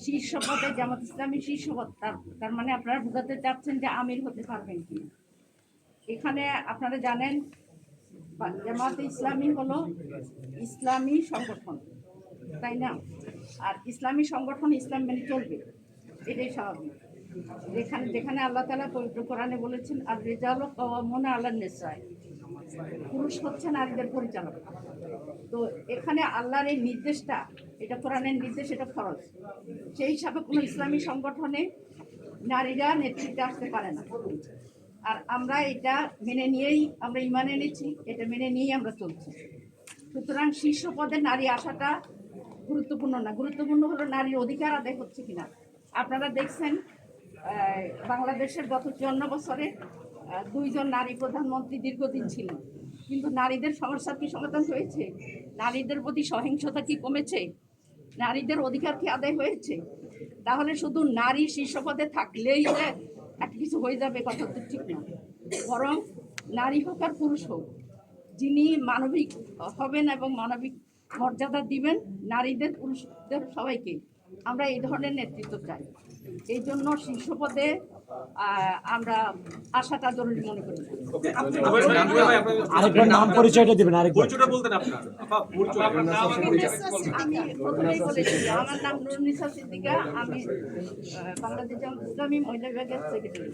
শীর্ষ পদে জামাত ইসলামী শীর্ষ পদ, তার মানে আপনারা বোঝাতে চাচ্ছেন যে আমির হতে পারবেন কি? এখানে আপনারা জানেন জামাত ইসলামী হলো ইসলামী সংগঠন, তাই না? আর ইসলামী সংগঠন ইসলাম মেনে চলবে, এটাই স্বাভাবিক। যেখানে যেখানে আল্লাহ তাআলা পবিত্র কোরআনে বলেছেন আর রিজালু কাওয়ামুনা আলান নিসা, পুরুষ হচ্ছে নারীদের পরিচালক। তো এখানে আল্লাহর এই নির্দেশটা, এটা কোরআনের নির্দেশ, এটা ফরজ। সেই হিসাবে কোনো ইসলামী সংগঠনে নারীরা নেতৃত্বে আসতে পারে না। আর আমরা এটা মেনে নিয়েই আমরা ঈমান এনেছি, এটা মেনে নিয়েই আমরা চলছি। সুতরাং শীর্ষ পদে নারী আসাটা গুরুত্বপূর্ণ না, গুরুত্বপূর্ণ হলো নারীর অধিকার আদায় হচ্ছে কিনা। আপনারা দেখছেন বাংলাদেশের গত 54 বছরে 2 জন নারী প্রধানমন্ত্রী দীর্ঘদিন ছিলেন, কিন্তু নারীদের সমস্যা কি সমাধান হয়েছে? নারীদের প্রতি সহিংসতা কি কমেছে? নারীদের অধিকার কি আদায় হয়েছে? তাহলে শুধু নারী শীর্ষ পদে থাকলেই যে একটা কিছু হয়ে যাবে, কথা তো ঠিক না। বরং নারী হোক আর পুরুষ হোক, যিনি মানবিক হবেন এবং মানবিক মর্যাদা দিবেন নারীদের পুরুষদের সবাইকে, আমরা এই ধরনের নেতৃত্ব চাই। এই জন্য শীর্ষ পদে আমরা আশাটা জরুরি মনে করি। আরেকবার নাম পরিচয়টা দিবেন, আরেকবার বলতেন আপনার। আমি প্রথমেই বলেছি আমার নাম নুরুন্নিসা সিদ্দিকা, আমি বাংলাদেশ জামাত ইসলামী মহিলা বিভাগের সেক্রেটারি।